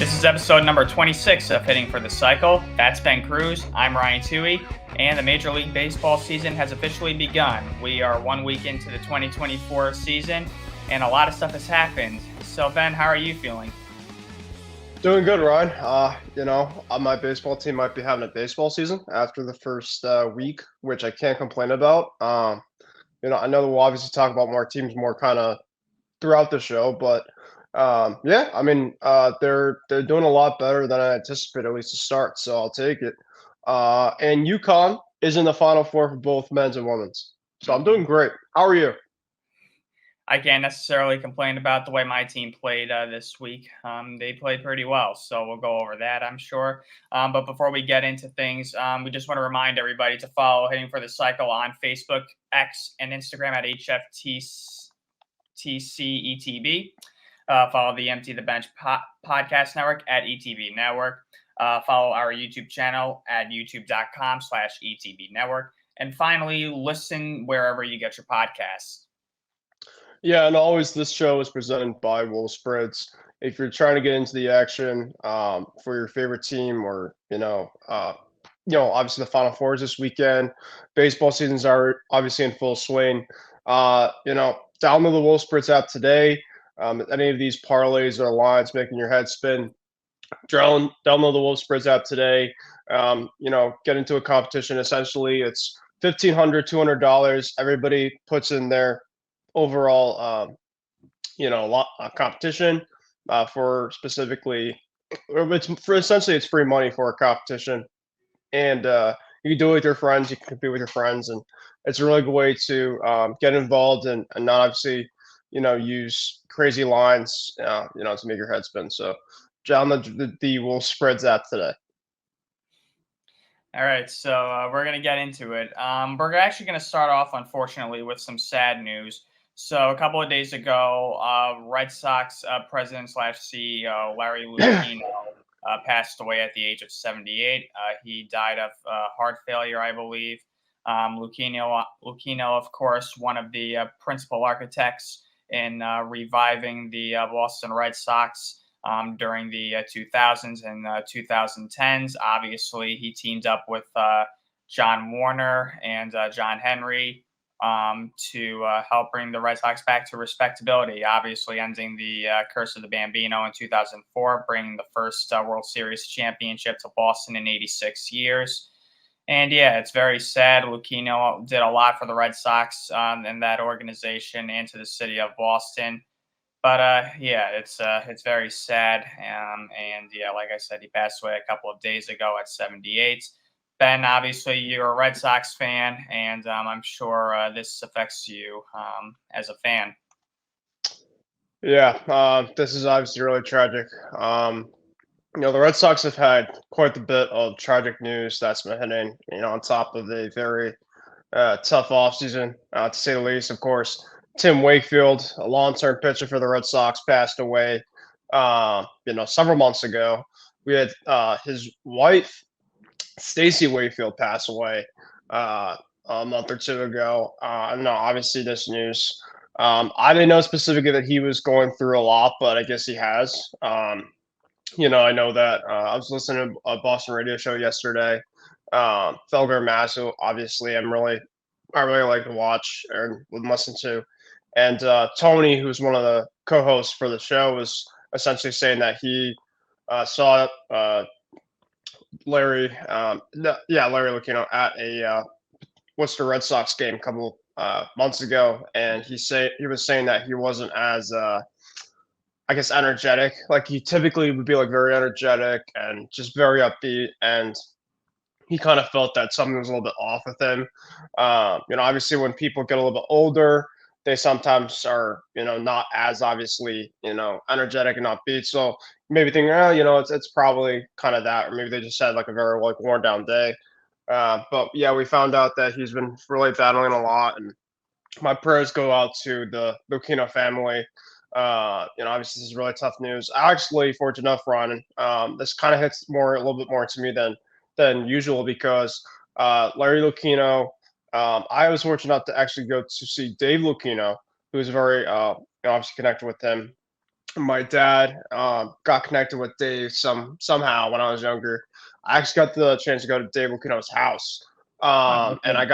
This is episode number 26 of Hitting for the Cycle. That's Ben Kruse. I'm Ryan Touhey, and the Major League Baseball season has officially begun. We are 1 week into the 2024 season, and a lot of stuff has happened. So, Ben, how are you feeling? Doing good, Ryan. My baseball team might be having a baseball season after the first week, which I can't complain about. I know that we'll obviously talk about more teams more kind of throughout the show, but they're doing a lot better than I anticipated, at least to start. So I'll take it. And UConn is in the Final Four for both men's and women's. So I'm doing great. How are you? I can't necessarily complain about the way my team played this week. They played pretty well, so we'll go over that, I'm sure. But before we get into things, we just want to remind everybody to follow Hitting for the Cycle on Facebook, X, and Instagram at HFTC follow the Empty the Bench podcast network at ETB Network. Follow our YouTube channel at youtube.com/ETB Network. And finally, listen wherever you get your podcasts. Yeah, and always this show is presented by Wolf Spreads. If you're trying to get into the action for your favorite team, or obviously the Final Four is this weekend. Baseball seasons are obviously in full swing. Download the Wolf Spreads app today. Any of these parlays or lines making your head spin, download the Wolf Spreads app today. Get into a competition. Essentially, it's $1,500, $200. Everybody puts in their overall competition for specifically it's free money for a competition, and you can do it with your friends. You can compete with your friends, and it's a really good way to get involved and not obviously use crazy lines to make your head spin. So download the Wolf Spreads app today. All right, so we're going to get into it. We're actually going to start off, unfortunately, with some sad news. So a couple of days ago, Red Sox president/CEO Larry Lucchino passed away at the age of 78. He died of heart failure, I believe. Lucchino, of course, one of the principal architects in reviving the Boston Red Sox during the 2000s and 2010s. Obviously, he teamed up with John Warner and John Henry to help bring the Red Sox back to respectability, obviously ending the curse of the Bambino in 2004, bringing the first World Series championship to Boston in 86 years. And yeah, it's very sad. Lucchino did a lot for the Red Sox and that organization and to the city of Boston. But it's very sad. And yeah, like I said, he passed away a couple of days ago at 78. Ben, obviously, you're a Red Sox fan, and I'm sure this affects you as a fan. Yeah, this is obviously really tragic. The Red Sox have had quite a bit of tragic news that's been hitting, on top of a very tough offseason, to say the least. Of course, Tim Wakefield, a long-term pitcher for the Red Sox, passed away, several months ago. We had his wife, Stacy Wakefield, pass away a month or two ago. Obviously this news. I didn't know specifically that he was going through a lot, but I guess he has. I know that I was listening to a Boston radio show yesterday. Felger Mass, who obviously I really like to watch and would listen to. And Tony, who's one of the co-hosts for the show, was essentially saying that he saw Larry Lucchino at a Worcester Red Sox game a couple months ago, and he was saying that he wasn't as energetic. Like he typically would be like very energetic and just very upbeat, and he kind of felt that something was a little bit off with him. Obviously when people get a little bit older, they sometimes are, not as obviously, energetic and upbeat. So maybe thinking, it's probably kind of that, or maybe they just had like a very like worn down day. But yeah, we found out that he's been really battling a lot, and my prayers go out to the Lucchino family. Obviously this is really tough news. Actually, fortunate enough, Ron, this kind of hits a little bit more to me than usual, because Larry Lucchino, I was fortunate enough to actually go to see Dave Lucchino, who was very obviously connected with him my dad got connected with Dave somehow when I was younger. I actually got the chance to go to Dave Lucchino's house, Oh, good for and him. I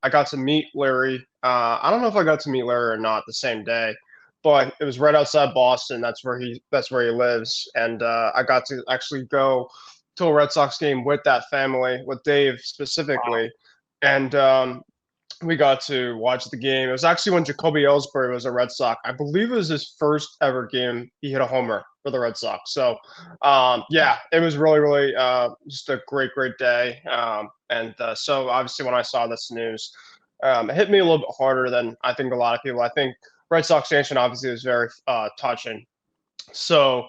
got to meet Larry. I don't know if I got to meet Larry or not the same day, but it was right outside Boston. That's where he lives, and I got to actually go to a Red Sox game with that family, with Dave Wow. specifically, and we got to watch the game. It was actually when Jacoby Ellsbury was a Red Sox. I believe it was his first ever game. He hit a homer for the Red Sox. So, yeah, it was really, really just a great, great day. So obviously when I saw this news, it hit me a little bit harder than I think a lot of people. I think Red Sox Nation obviously was very touching. So,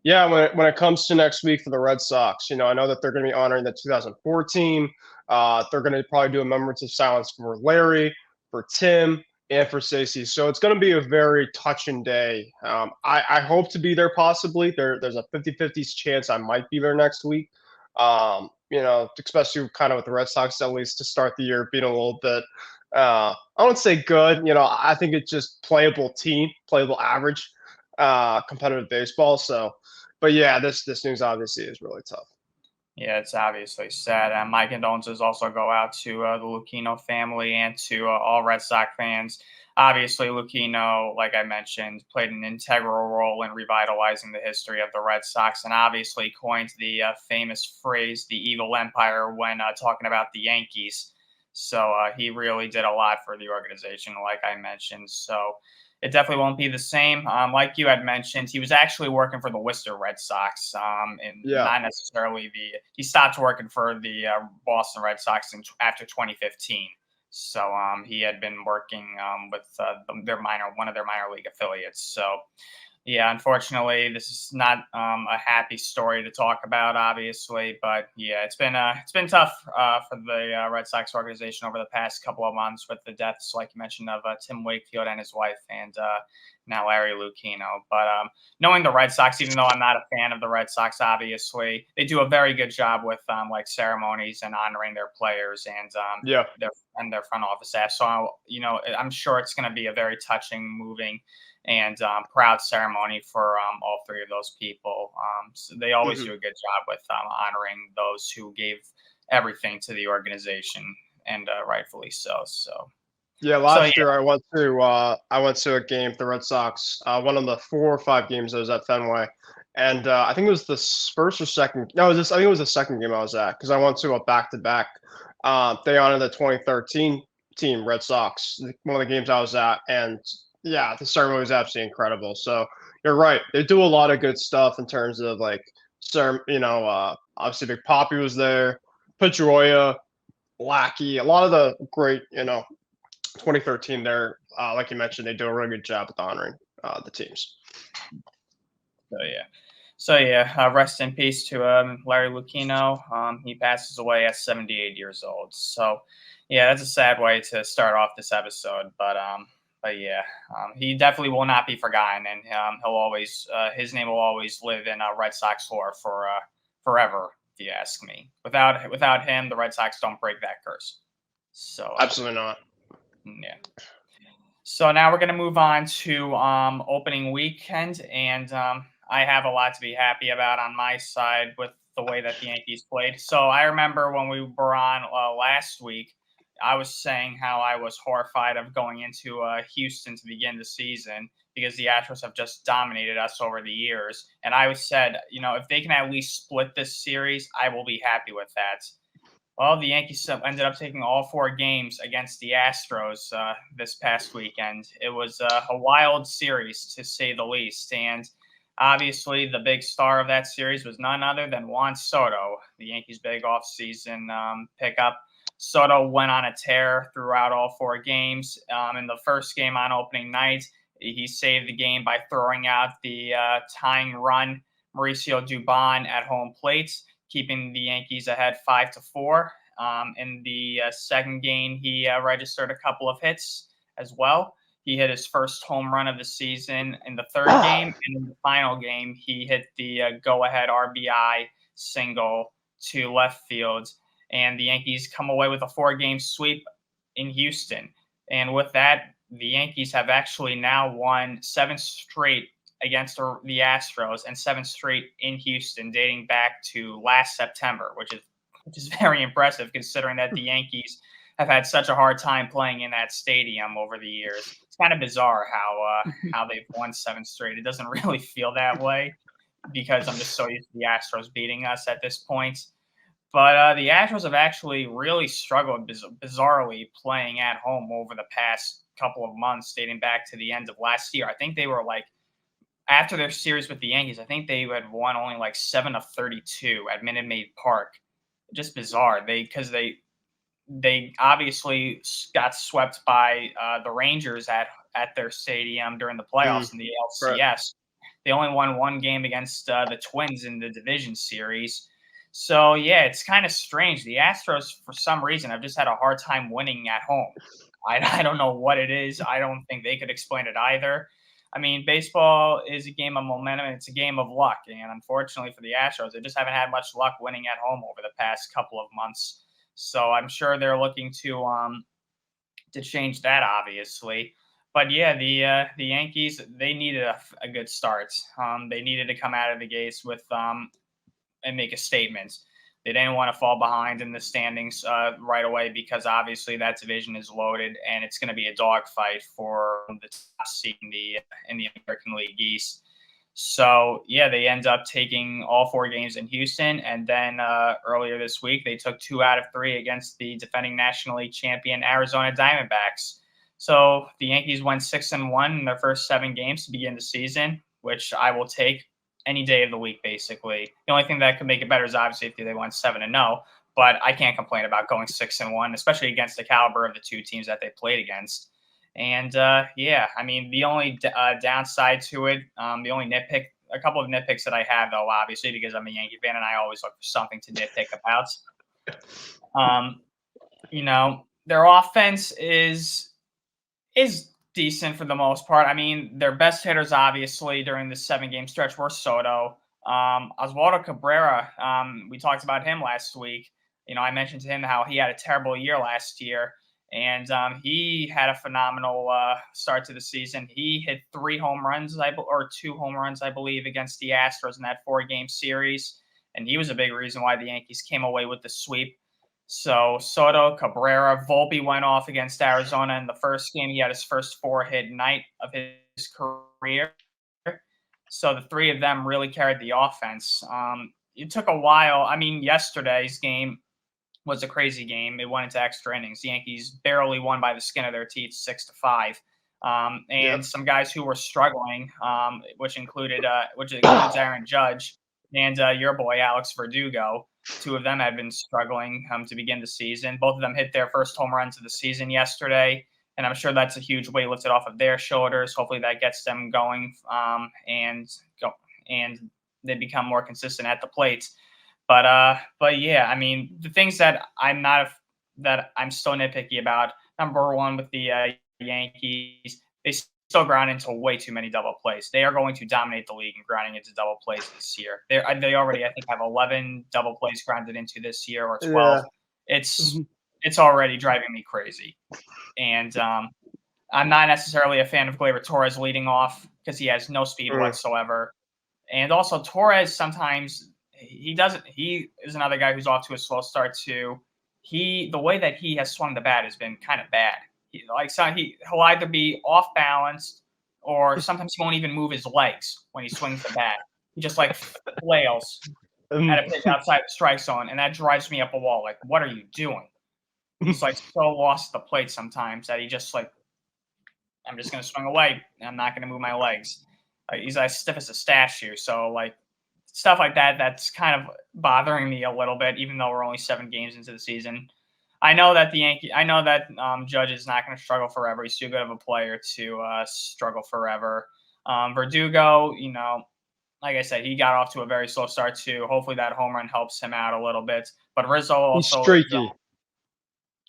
yeah, when it comes to next week for the Red Sox, I know that they're going to be honoring the 2014. They're going to probably do a moments of silence for Larry, for Tim, and for Stacey. So it's going to be a very touching day. I hope to be there possibly. There's a 50-50 chance I might be there next week. Especially kind of with the Red Sox, at least to start the year being a little bit, I won't say good. I think it's just playable average, competitive baseball. So, but yeah, this news obviously is really tough. Yeah, it's obviously sad. And my condolences also go out to the Lucchino family and to all Red Sox fans. Obviously, Lucchino, like I mentioned, played an integral role in revitalizing the history of the Red Sox and obviously coined the famous phrase, the evil empire, when talking about the Yankees. So he really did a lot for the organization, like I mentioned. So it definitely won't be the same. Like you had mentioned, he was actually working for the Worcester Red Sox, and Yeah. not necessarily the. He stopped working for the Boston Red Sox after 2015. So he had been working with one of their minor league affiliates. So yeah, unfortunately, this is not a happy story to talk about, obviously, but yeah, it's been tough for the Red Sox organization over the past couple of months with the deaths, like you mentioned, of Tim Wakefield and his wife, and now Larry Lucchino. But knowing the Red Sox, even though I'm not a fan of the Red Sox, obviously, they do a very good job with like ceremonies and honoring their players and Yeah. their front office staff. So I'm sure it's going to be a very touching, moving and proud ceremony for all three of those people. So they always Hmm. do a good job with honoring those who gave everything to the organization, and rightfully so. Yeah, So yeah, last year I went to a game for the Red Sox, one of the 4 or 5 games I was at Fenway, and I think it was the first or second. No, I think it was the second game I was at because I went to a back to back. They honored the 2013 team Red Sox, one of the games I was at, and yeah, the ceremony was absolutely incredible. So you're right, they do a lot of good stuff in terms of like, obviously Big Poppy was there, Pedroia, Lackey, a lot of the great 2013 there, like you mentioned, they do a really good job with honoring the teams. rest in peace to Larry Lucchino. He passes away at 78 years old. So yeah, that's a sad way to start off this episode, but yeah, he definitely will not be forgotten, and he'll always his name will always live in Red Sox lore for forever. If you ask me, without him, the Red Sox don't break that curse. So Absolutely not. yeah. So now we're going to move on to opening weekend, and I have a lot to be happy about on my side with the way that the Yankees played. So I remember when we were on last week, I was saying how I was horrified of going into Houston to begin the season because the Astros have just dominated us over the years. And I said, if they can at least split this series, I will be happy with that. Well, the Yankees ended up taking all 4 games against the Astros this past weekend. It was a wild series, to say the least. And obviously, the big star of that series was none other than Juan Soto, the Yankees' big offseason pickup. Soto went on a tear throughout all 4 games. In the first game on opening night, he saved the game by throwing out the tying run, Mauricio Dubon, at home plate, keeping the Yankees ahead 5-4. In the second game, he registered a couple of hits as well. He hit his first home run of the season in the third game, and in the final game, he hit the go-ahead RBI single to left field. And the Yankees come away with a 4-game sweep in Houston. And with that, the Yankees have actually now won 7 straight against the Astros and 7 straight in Houston, dating back to last September, which is very impressive considering that the Yankees have had such a hard time playing in that stadium over the years. It's kind of bizarre how they've won 7 straight. It doesn't really feel that way because I'm just so used to the Astros beating us at this point. But the Astros have actually really struggled bizarrely playing at home over the past couple of months, dating back to the end of last year. I think they were like, after their series with the Yankees, I think they had won only like 7 of 32 at Minute Maid Park. Just bizarre. Because they obviously got swept by the Rangers at their stadium during the playoffs in the ALCS. Right. They only won 1 game against the Twins in the division series. So, yeah, it's kind of strange. The Astros, for some reason, have just had a hard time winning at home. I don't know what it is. I don't think they could explain it either. I mean, baseball is a game of momentum. And it's a game of luck. And unfortunately for the Astros, they just haven't had much luck winning at home over the past couple of months. So I'm sure they're looking to change that, obviously. But yeah, the Yankees, they needed a good start. They needed to come out of the gates with and make a statement. They didn't want to fall behind in the standings right away because obviously that division is loaded and it's going to be a dogfight for the top seed in the American League East. So yeah, they end up taking all 4 games in Houston, and then earlier this week they took 2 out of 3 against the defending National League champion Arizona Diamondbacks. So the Yankees went 6-1 in their first 7 games to begin the season, which I will take any day of the week, basically. The only thing that could make it better is obviously if they went 7-0, but I can't complain about going 6-1, especially against the caliber of the 2 teams that they played against. And yeah, I mean, the only downside to it, the only a couple of nitpicks that I have, though, obviously, because I'm a Yankee fan and I always look for something to nitpick about. Their offense is decent for the most part. I mean, their best hitters, obviously, during this 7-game stretch were Soto. Oswaldo Cabrera, we talked about him last week. I mentioned to him how he had a terrible year last year, and he had a phenomenal start to the season. He hit 3 home runs, or 2 home runs, I believe, against the Astros in that 4-game series, and he was a big reason why the Yankees came away with the sweep. So Soto, Cabrera, Volpe went off against Arizona in the first game. He had his first 4-hit night of his career. So the 3 of them really carried the offense. It took a while. I mean, yesterday's game was a crazy game. It went into extra innings. The Yankees barely won by the skin of their teeth, 6-5. And some guys who were struggling, which includes Aaron Judge and your boy Alex Verdugo. 2 of them had been struggling to begin the season. Both of them hit their first home runs of the season yesterday, and I'm sure that's a huge weight lifted off of their shoulders. Hopefully that gets them going and they become more consistent at the plate. But yeah, I mean, the things that I'm still nitpicky about. Number one, with the Yankees, they still ground into way too many double plays. They are going to dominate the league in grounding into double plays this year. They already, I think, have 11 double plays grounded into this year, or 12. Yeah. It's already driving me crazy. And I'm not necessarily a fan of Gleyber Torres leading off because he has no speed whatsoever. And also Torres, sometimes he is another guy who's off to a slow start too. The way that he has swung the bat has been kind of bad. He'll either be off balance, or sometimes he won't even move his legs when he swings the bat. He just flails at a pitch outside the strike zone, and that drives me up a wall. Like, what are you doing? He's so lost the plate sometimes that he just I'm just gonna swing away. And I'm not gonna move my legs. He's as stiff as a statue. So stuff like that. That's kind of bothering me a little bit, even though we're only 7 games into the season. I know that Judge is not going to struggle forever. He's too good of a player to struggle forever. Verdugo, like I said, he got off to a very slow start too. Hopefully that home run helps him out a little bit. But Rizzo also, he's streaky.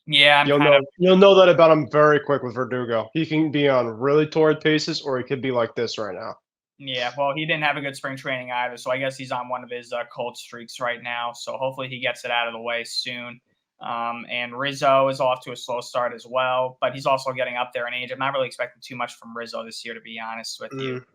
Yeah, you'll know that about him very quick with Verdugo. He can be on really torrid paces, or he could be like this right now. Yeah, well, he didn't have a good spring training either, so I guess he's on one of his cold streaks right now. So hopefully he gets it out of the way soon. And Rizzo is off to a slow start as well, but he's also getting up there in age. I'm not really expecting too much from Rizzo this year, to be honest with you.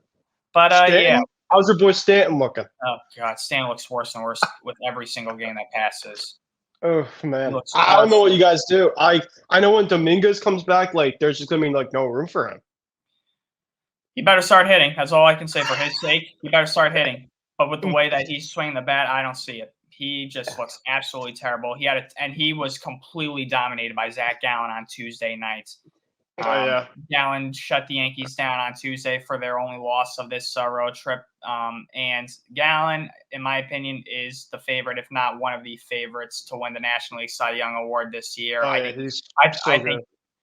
But yeah. How's your boy Stanton looking? Oh God, Stan looks worse and worse with every single game that passes. Oh He man, looks I don't know what you frustrated. guys do. I know when Dominguez comes back, like there's just gonna be like no room for him. He better start hitting. That's all I can say for his sake. He better start hitting. But with the way that he's swinging the bat, I don't see it. He just looks absolutely terrible. And he was completely dominated by Zach Gallen on Tuesday night. Oh yeah, Gallen shut the Yankees down on Tuesday for their only loss of this road trip. And Gallen, in my opinion, is the favorite, if not one of the favorites, to win the National League Cy Young Award this year. oh yeah, he's I so think good.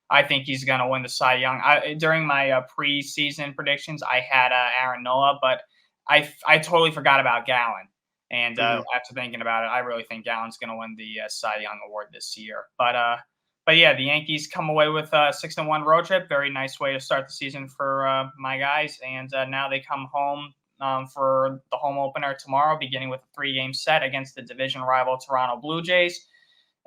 I think he's going to win the Cy Young. During my preseason predictions, I had Aaron Nola, but I totally forgot about Gallen. And after thinking about it, I really think Gallen's going to win the Cy Young Award this year. But yeah, the Yankees come away with a 6-1 road trip. Very nice way to start the season for my guys. And now they come home for the home opener tomorrow, beginning with a 3-game set against the division rival Toronto Blue Jays.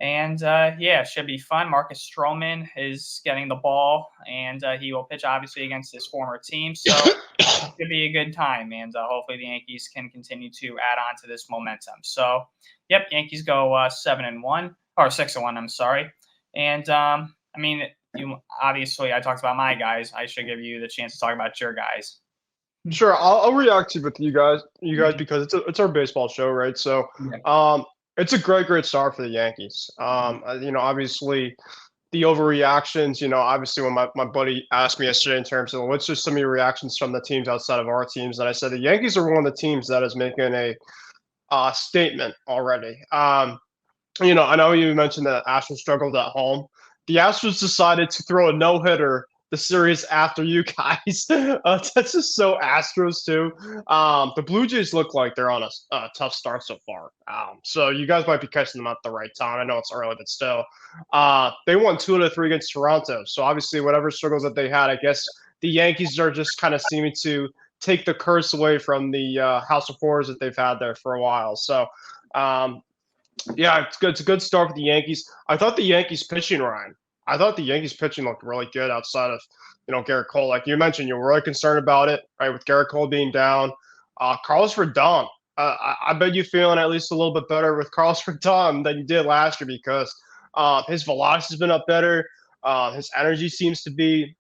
And yeah, it should be fun. Marcus Stroman is getting the ball, and he will pitch obviously against his former team. So it should be a good time, and hopefully the Yankees can continue to add on to this momentum. So, yep, Yankees go 7-1 or 6-1. I'm sorry. And I mean, obviously I talked about my guys. I should give you the chance to talk about your guys. Sure, I'll react to with you guys because it's our baseball show, right? So, it's a great start for the Yankees. Obviously the overreactions. Obviously when my buddy asked me yesterday in terms of what's just some of your reactions from the teams outside of our teams, and I said the Yankees are one of the teams that is making a statement already. I know you mentioned that Astros struggled at home. The Astros decided to throw a no-hitter the series after you guys. That's just so Astros too. The Blue Jays look like they're on a tough start so far. So you guys might be catching them at the right time. I know it's early, but still, they won 2 out of 3 against Toronto. So obviously, whatever struggles that they had, I guess the Yankees are just kind of seeming to take the curse away from the House of Horrors that they've had there for a while. So. Yeah, it's good. It's a good start for the Yankees. I thought the Yankees pitching, Ryan. I thought the Yankees pitching looked really good outside of, Garrett Cole. Like you mentioned, you were really concerned about it, right? With Garrett Cole being down. Carlos Rodon. I bet you're feeling at least a little bit better with Carlos Rodon than you did last year because his velocity's been up better. His energy seems to be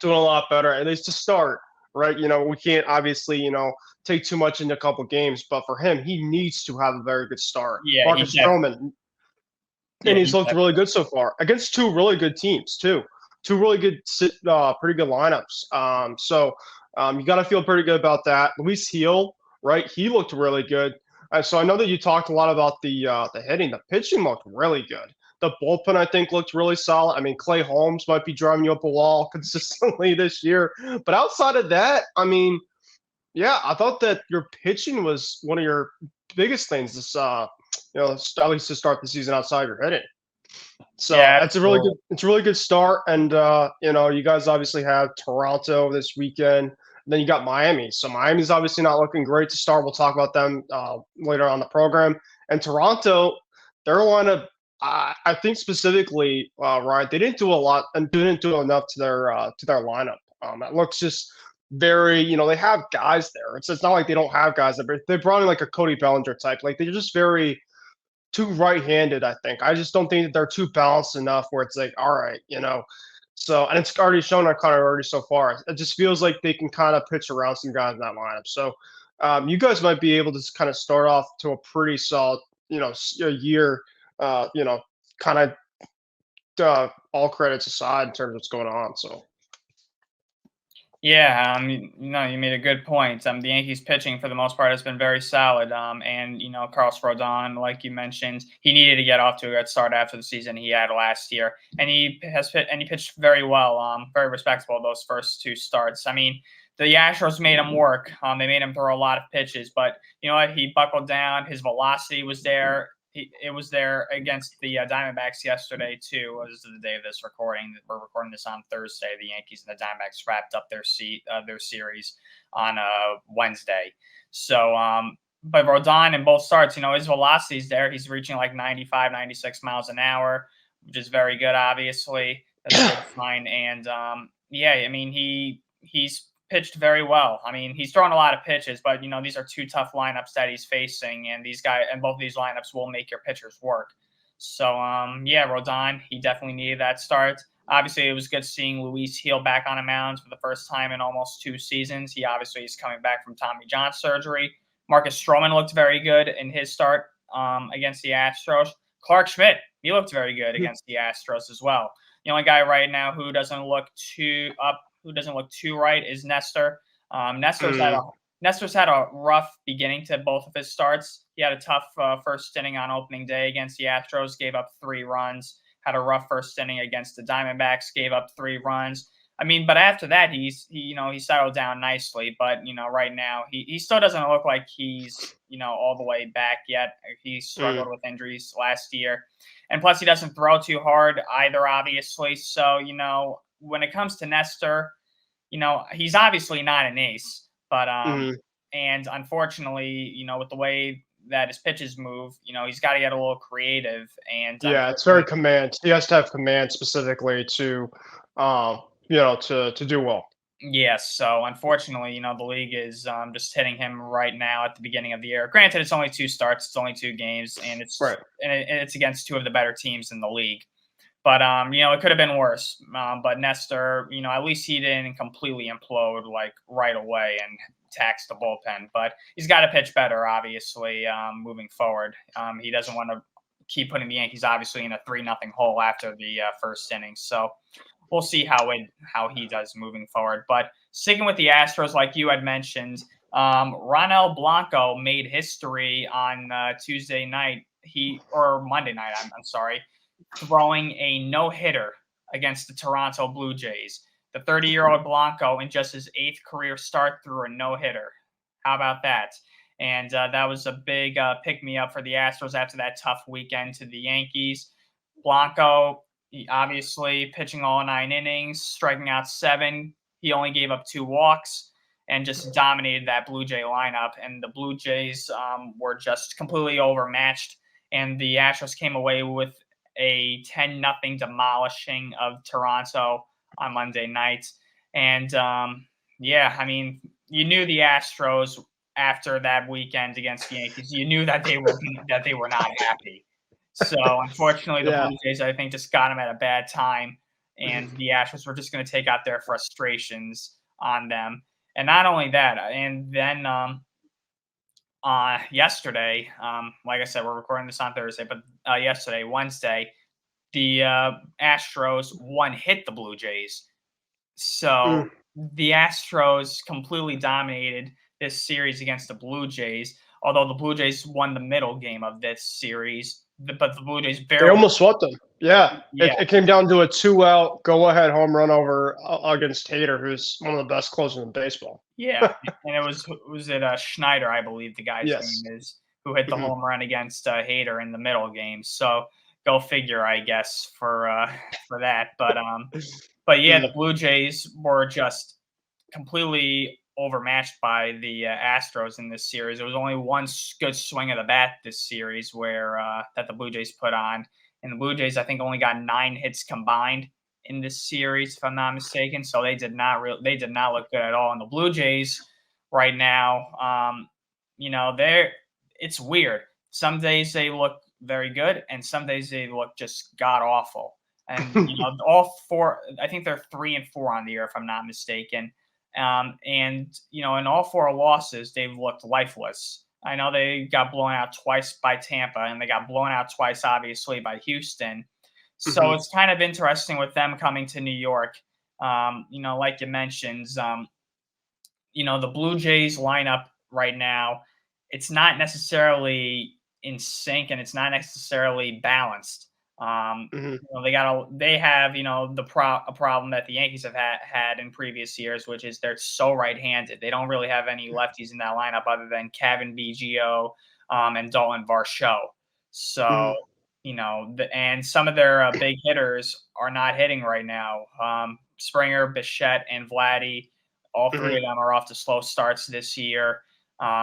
doing a lot better, at least to start, right? We can't obviously, take too much into a couple games, but for him, he needs to have a very good start. Yeah, Marcus Stroman, and he's looked really good so far against 2 really good teams too. 2 really good, pretty good lineups. So you got to feel pretty good about that. Luis Heel, right? He looked really good. So I know that you talked a lot about the hitting. The pitching looked really good. The bullpen, I think, looked really solid. I mean, Clay Holmes might be driving you up a wall consistently this year. But outside of that, I mean, yeah, I thought that your pitching was one of your biggest things this, at least to start the season outside your hitting. So yeah, it's a really good start. And, you guys obviously have Toronto this weekend. Then you got Miami. So Miami's obviously not looking great to start. We'll talk about them later on the program. And Toronto, their lineup, I think specifically, Ryan, they didn't do a lot and didn't do enough to their lineup. It looks just very, they have guys there. It's not like they don't have guys there. They brought in like a Cody Bellinger type. Like they're just very too right-handed, I think. I just don't think that they're too balanced enough where it's like, all right, So, and it's already shown our kind of already so far. It just feels like they can kind of pitch around some guys in that lineup. So, you guys might be able to kind of start off to a pretty solid, year, kind of all credits aside in terms of what's going on. So. Yeah, you made a good point. The Yankees pitching for the most part has been very solid. And Carlos Rodon, like you mentioned, he needed to get off to a good start after the season he had last year, and he pitched very well. Very respectable those first 2 starts. I mean, the Astros made him work. They made him throw a lot of pitches, but you know what? He buckled down. His velocity was there. It was there against the Diamondbacks yesterday too. This is the day of this recording. We're recording this on Thursday. The Yankees and the Diamondbacks wrapped up their series on Wednesday. So, but Rodon in both starts, his velocity's there. He's reaching like 95, 96 miles an hour, which is very good. Obviously, that's a good sign. And yeah, I mean he's pitched very well. I mean, he's thrown a lot of pitches, but these are two tough lineups that he's facing, and both of these lineups will make your pitchers work. So, yeah, Rodon, he definitely needed that start. Obviously, it was good seeing Luis Gil back on a mound for the first time in almost 2 seasons. He obviously is coming back from Tommy John surgery. Marcus Stroman looked very good in his start against the Astros. Clark Schmidt, he looked very good against the Astros as well. The only guy right now who doesn't look too right is Nestor. Nestor's had a rough beginning to both of his starts. He had a tough first inning on opening day against the Astros, gave up 3 runs. Had a rough first inning against the Diamondbacks, gave up 3 runs. I mean, but after that, he settled down nicely. But right now he still doesn't look like he's all the way back yet. He struggled with injuries last year, and plus he doesn't throw too hard either, obviously. So when it comes to Nestor, he's obviously not an ace, but and unfortunately, with the way that his pitches move, he's got to get a little creative. And yeah, it's very command. He has to have command specifically to to do well. Yes. So unfortunately, the league is just hitting him right now at the beginning of the year. Granted, it's only 2 starts, it's only 2 games, and it's right. and it's against 2 of the better teams in the league. But it could have been worse. But Nestor, at least he didn't completely implode like right away and tax the bullpen. But he's got to pitch better, obviously, moving forward. He doesn't want to keep putting the Yankees obviously in a 3-0 hole after the first inning. So we'll see how he does moving forward. But sticking with the Astros, like you had mentioned, Ronel Blanco made history on Tuesday night. Monday night. I'm sorry. Throwing a no-hitter against the Toronto Blue Jays. The 30-year-old Blanco, in just his 8th career start, threw a no-hitter. How about that? And that was a big pick-me-up for the Astros after that tough weekend to the Yankees. Blanco, obviously pitching all 9 innings, striking out 7. He only gave up 2 walks and just dominated that Blue Jay lineup. And the Blue Jays were just completely overmatched. And the Astros came away with a 10-0 demolishing of Toronto on Monday night. And yeah, I mean, you knew the Astros after that weekend against the Yankees, you knew that they were not happy. So unfortunately, the Blue Jays, I think, just got them at a bad time, and the Astros were just going to take out their frustrations on them. And not only that, and then yesterday, like I said, we're recording this on Thursday, but yesterday, Wednesday, the Astros hit the Blue Jays. So the Astros completely dominated this series against the Blue Jays, although the Blue Jays won the middle game of this series. But the Blue Jays barely. They almost swept them. Yeah. It came down to a 2-out go-ahead home run over against Hader, who's one of the best closers in baseball. Yeah, and it was Schneider, I believe the guy's name is, who hit the home run against Hader in the middle game. So go figure, I guess, for that. But yeah, the Blue Jays were just completely overmatched by the Astros in this series. There was only one good swing of the bat this series where that the Blue Jays put on, and the Blue Jays, I think, only got 9 hits combined in this series, if I'm not mistaken. So they did not look good at all. And the Blue Jays right now, it's weird. Some days they look very good, and some days they look just god awful. And all 4, I think they're 3-4 on the year, if I'm not mistaken. And in all 4 losses, they've looked lifeless. I know they got blown out twice by Tampa, and they got blown out twice, obviously, by Houston. So it's kind of interesting with them coming to New York. Like you mentioned, the Blue Jays lineup right now, it's not necessarily in sync, and it's not necessarily balanced. They have a problem that the Yankees have had in previous years, which is they're so right-handed. They don't really have any lefties in that lineup other than Kevin Biggio and Dalton Varsho. So and some of their big hitters are not hitting right now. Springer, Bichette, and Vladdy, all 3 of them are off to slow starts this year.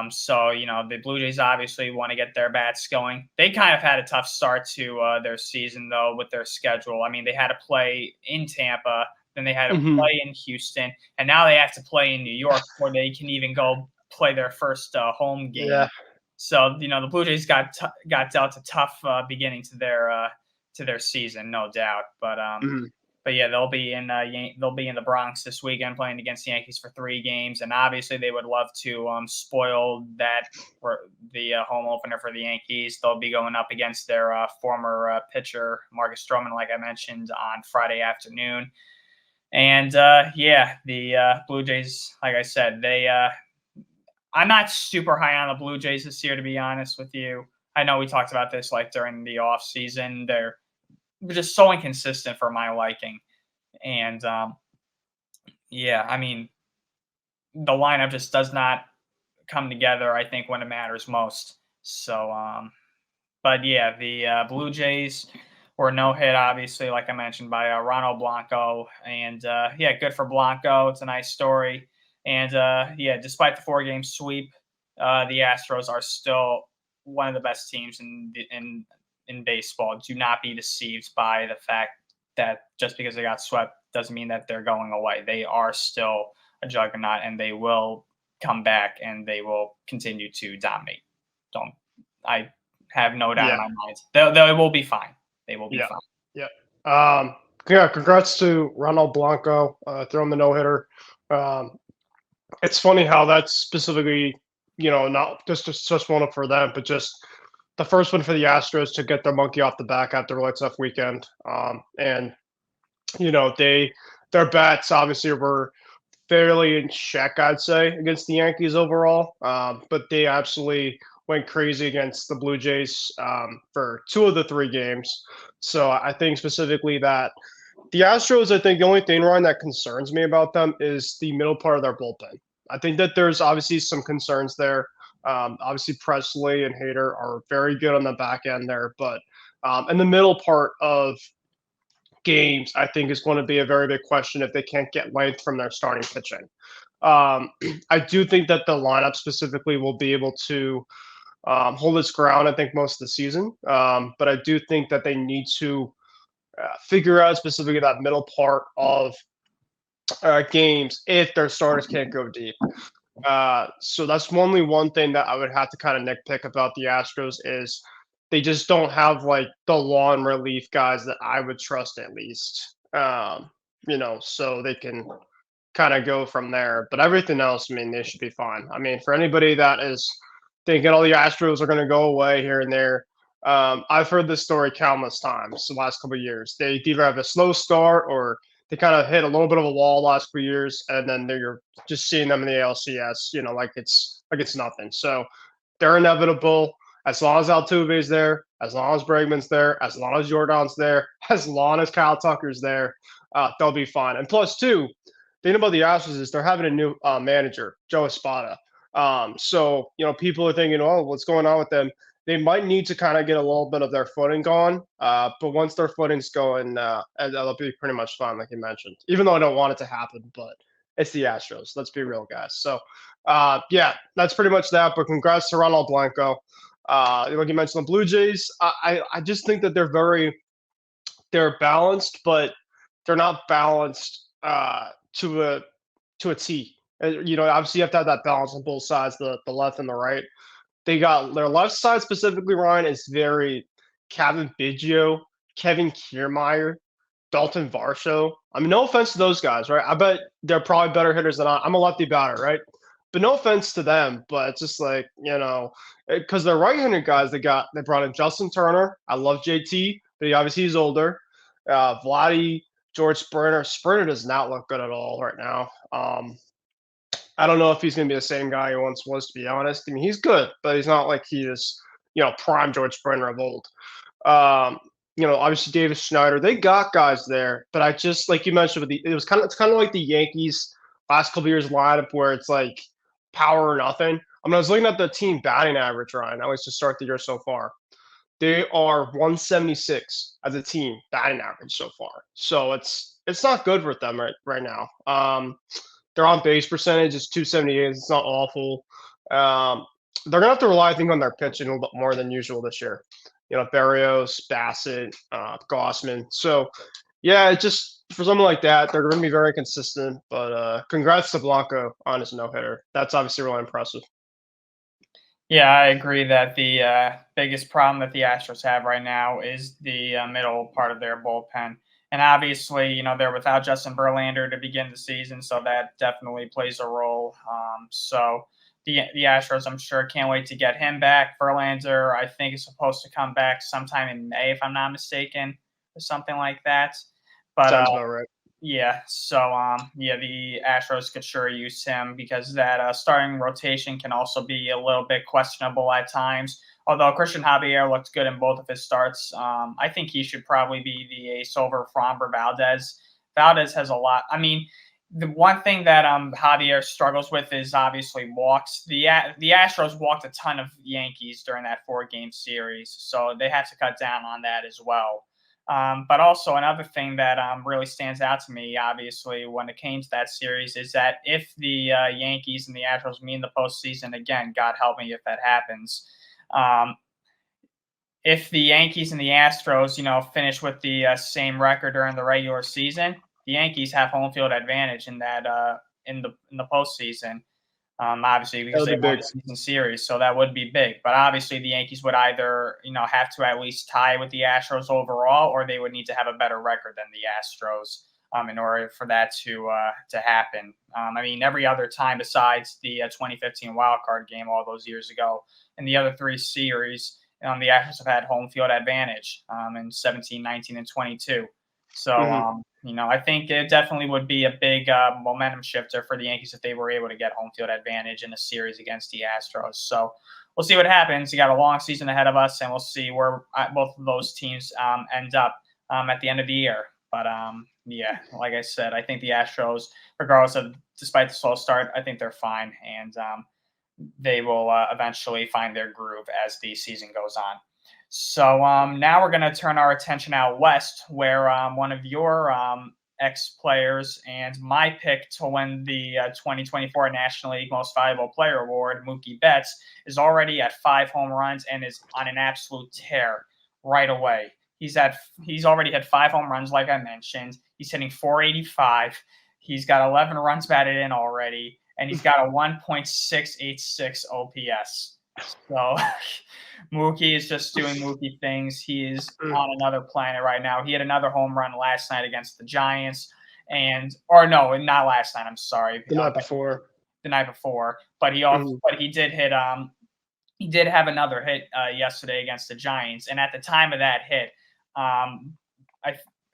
So the Blue Jays obviously want to get their bats going. They kind of had a tough start to their season, though, with their schedule. I mean, they had to play in Tampa, Then they had to Mhm. play in Houston, and now they have to play in New York before they can even go play their first home game. Yeah. So the Blue Jays got dealt a tough beginning to their season, no doubt. Mhm. But yeah, they'll be in the Bronx this weekend playing against the Yankees for 3 games, and obviously they would love to spoil that for the home opener for the Yankees. They'll be going up against their former pitcher Marcus Stroman, like I mentioned, on Friday afternoon. And yeah, the Blue Jays, like I said, I'm not super high on the Blue Jays this year, to be honest with you. I know we talked about this like during the off season. They're just so inconsistent for my liking. And yeah, I mean, the lineup just does not come together, I think, when it matters most. So, but yeah, the Blue Jays were no hit, obviously, like I mentioned, by Ronel Blanco. And yeah, good for Blanco. It's a nice story. And yeah, despite the 4-game sweep, the Astros are still one of the best teams in baseball. Do not be deceived by the fact that just because they got swept doesn't mean that they're going away. They are still a juggernaut, and they will come back and they will continue to dominate. I have no doubt in Yeah. my mind. They will be fine. They will be Yeah. fine. Yeah. Yeah. Congrats to Ronald Blanco throwing the no hitter. Um, it's funny how that's specifically, not just one for them, but just the first one for the Astros to get their monkey off the back after a lights off weekend. And their bats obviously were fairly in check, I'd say, against the Yankees overall. But they absolutely went crazy against the Blue Jays for 2 of the 3 games. So I think specifically that the Astros, I think the only thing, Ryan, that concerns me about them is the middle part of their bullpen. I think that there's obviously some concerns there. Obviously, Presley and Hader are very good on the back end there, but in the middle part of games, I think is going to be a very big question if they can't get length from their starting pitching. Um, I do think that the lineup specifically will be able to hold its ground, I think, most of the season. But I do think that they need to figure out specifically that middle part of games if their starters can't go deep. So that's only one thing that I would have to kind of nitpick about the Astros is they just don't have like the long relief guys that I would trust at least. So they can kind of go from there. But everything else, I mean, they should be fine. I mean, for anybody that is thinking all the Astros are going to go away here and there, I've heard this story countless times the last couple of years. They either have a slow start or they kind of hit a little bit of a wall last few years, and then you're just seeing them in the ALCS, like it's nothing. So they're inevitable as long as Altuve's there, as long as Bregman's there, as long as Jordan's there, as long as Kyle Tucker's there, they'll be fine. And plus, two, the thing about the Astros is they're having a new manager, Joe Espada. So people are thinking, oh, what's going on with them? They might need to kind of get a little bit of their footing going. But once their footing's going, they'll be pretty much fine, like you mentioned. Even though I don't want it to happen, but it's the Astros. Let's be real, guys. So, yeah, that's pretty much that. But congrats to Ronald Blanco. Like you mentioned, the Blue Jays. I just think that they're balanced, but they're not balanced to a T. Obviously you have to have that balance on both sides, the left and the right. They got their left side specifically, Ryan, is very Kevin Biggio, Kevin Kiermaier, Dalton Varsho. I mean, no offense to those guys, right? I bet they're probably better hitters than I'm a lefty batter, right? But no offense to them, but it's just like, because they're right-handed guys, they brought in Justin Turner. I love JT, but he's older. Vladdy, George Springer. Springer does not look good at all right now. I don't know if he's going to be the same guy he once was, to be honest. I mean, he's good, but he's not like he is, prime George Springer of old. Obviously Davis Schneider. They got guys there, but I just like you mentioned it's kind of like the Yankees last couple years lineup where it's like power or nothing. I mean, I was looking at the team batting average, Ryan. I was to start the year so far. They are 176 as a team batting average so far. So it's not good with them right now. Their on base percentage is 278. It's not awful. They're gonna have to rely, I think, on their pitching a little bit more than usual this year. Barrios, Bassett, Gossman. So yeah, for something like that, they're going to be very consistent. But congrats to Blanco on his no-hitter. That's obviously really impressive. Yeah, I agree that the biggest problem that the Astros have right now is the middle part of their bullpen. And obviously, they're without Justin Verlander to begin the season, so that definitely plays a role. So the Astros, I'm sure, can't wait to get him back. Verlander, I think, is supposed to come back sometime in May, if I'm not mistaken, or something like that. But Sounds about right. yeah, so the Astros could sure use him because that starting rotation can also be a little bit questionable at times. Although Christian Javier looked good in both of his starts, I think he should probably be the ace over Framber Valdez. Valdez has a lot. I mean, the one thing that Javier struggles with is obviously walks. The Astros walked a ton of Yankees during that 4-game series, so they had to cut down on that as well. But also another thing that really stands out to me, obviously, when it came to that series, is that if the Yankees and the Astros meet in the postseason again, God help me if that happens. If the Yankees and the Astros, finish with the same record during the regular season, the Yankees have home field advantage in that in the postseason. Obviously, because they won the season series, so that would be big. But obviously, the Yankees would either, have to at least tie with the Astros overall, or they would need to have a better record than the Astros in order for that to happen. I mean, every other time besides the 2015 wild card game all those years ago, in the other 3 series, the Astros have had home field advantage in 17, 19, and 22. So, I think it definitely would be a big momentum shifter for the Yankees if they were able to get home field advantage in a series against the Astros. So we'll see what happens. You got a long season ahead of us, and we'll see where both of those teams end up at the end of the year. But yeah, like I said, I think the Astros, despite the slow start, I think they're fine, and they will eventually find their groove as the season goes on. So now we're going to turn our attention out west, where one of your ex-players and my pick to win the 2024 National League Most Valuable Player Award, Mookie Betts, is already at 5 home runs and is on an absolute tear right away. He's already had 5 home runs, like I mentioned. He's hitting .485. He's got 11 runs batted in already, and he's got a 1.686 OPS. So Mookie is just doing Mookie things. He is on another planet right now. He had another home run last night against the Giants, not last night. I'm sorry, the night before. The night before, but he did hit. He did have another hit yesterday against the Giants, and at the time of that hit,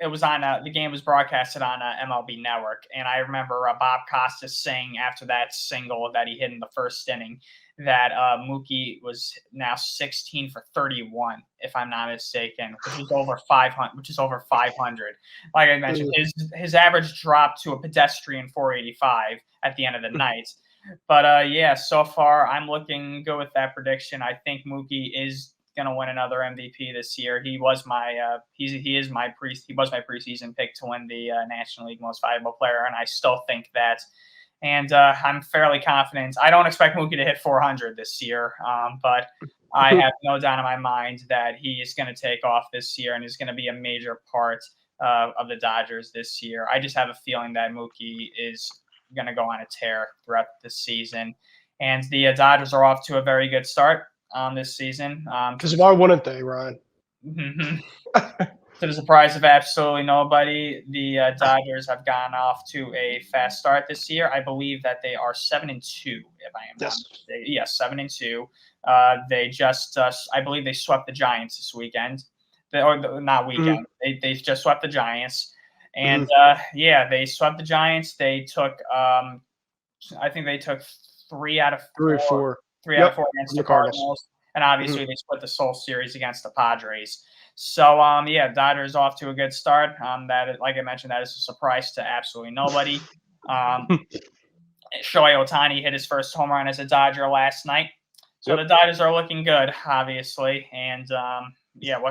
it was on the game was broadcasted on MLB Network, and I remember Bob Costas saying after that single that he hit in the first inning that Mookie was now 16 for 31, if I'm not mistaken, which is over 500. Like I mentioned, his average dropped to a pedestrian 485 at the end of the night. But yeah, so far I'm looking good with that prediction. I think Mookie is gonna win another MVP this year. He was my preseason pick to win the National League Most Valuable Player, and I still think that. And I'm fairly confident. I don't expect Mookie to hit 400 this year, but I have no doubt in my mind that he is going to take off this year and is going to be a major part of the Dodgers this year. I just have a feeling that Mookie is going to go on a tear throughout the season. And the Dodgers are off to a very good start this season. Because why wouldn't they, Ryan? To the surprise of absolutely nobody, the Dodgers have gone off to a fast start this year. I believe that they are 7-2, if I am not mistaken. Yes, 7-2. They just, I believe they swept the Giants this weekend. Not weekend. They just swept the Giants. And they swept the Giants. They took, I think they took 3 out of 4. 3 out of 4 against the Cardinals. And obviously they split the sole series against the Padres. So, Dodgers off to a good start. Like I mentioned, that is a surprise to absolutely nobody. Shohei Ohtani hit his first home run as a Dodger last night. So the Dodgers are looking good, obviously. And,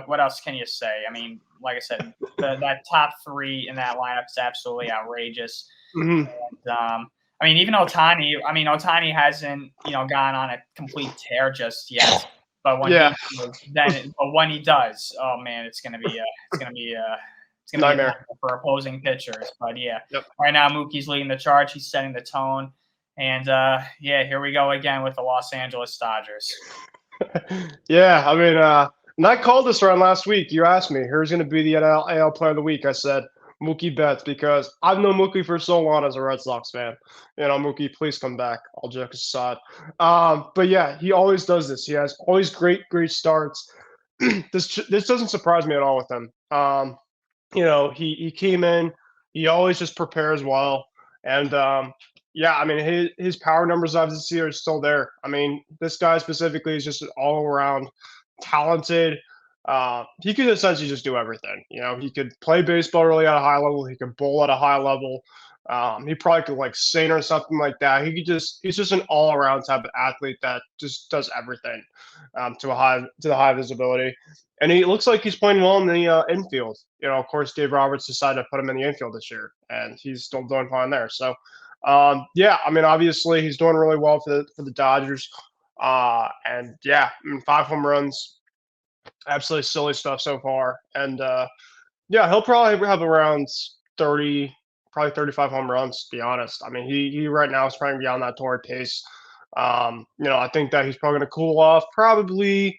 what else can you say? I mean, like I said, that top 3 in that lineup is absolutely outrageous. And, I mean, even Ohtani hasn't, gone on a complete tear just yet. But when he does, oh man, it's gonna be it's going to be a Nightmare. nightmare for opposing pitchers. But yeah, Yep. right now Mookie's leading the charge. He's setting the tone. And yeah, here we go again with the Los Angeles Dodgers. Yeah, I mean, and I called this around last week. You asked me who's going to be the AL Player of the Week. I said Mookie Betts because I've known Mookie for so long as a Red Sox fan. Mookie, please come back. All jokes aside, but yeah, he always does this. He has always great starts. This doesn't surprise me at all with him. He came in. He always just prepares well, and yeah, I mean his power numbers obviously are still there. I mean, this guy specifically is just an all around talented. He could essentially just do everything. He could play baseball really at a high level. He could bowl at a high level. He probably could like sing or something like that. He's just an all around type of athlete that just does everything to the high visibility. And he looks like he's playing well in the infield. Of course, Dave Roberts decided to put him in the infield this year, and he's still doing fine there. So, yeah, I mean, obviously he's doing really well for the Dodgers. And yeah, I mean, 5 home runs, absolutely silly stuff so far. And yeah, he'll probably have around 30, probably 35 home runs, to be honest. I mean, he right now is trying to be on that torrid pace. I think that he's probably going to cool off probably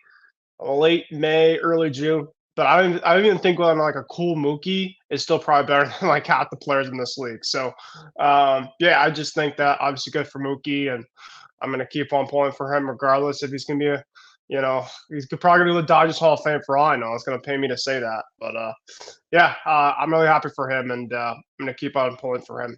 late May, early June. But I don't even think like a cool Mookie is still probably better than like half the players in this league. So yeah, I just think that obviously good for Mookie, and I'm gonna keep on pulling for him regardless if he's gonna be he's probably gonna be the Dodgers Hall of Fame for all I know. It's gonna pay me to say that, but yeah, I'm really happy for him, and I'm gonna keep on pulling for him.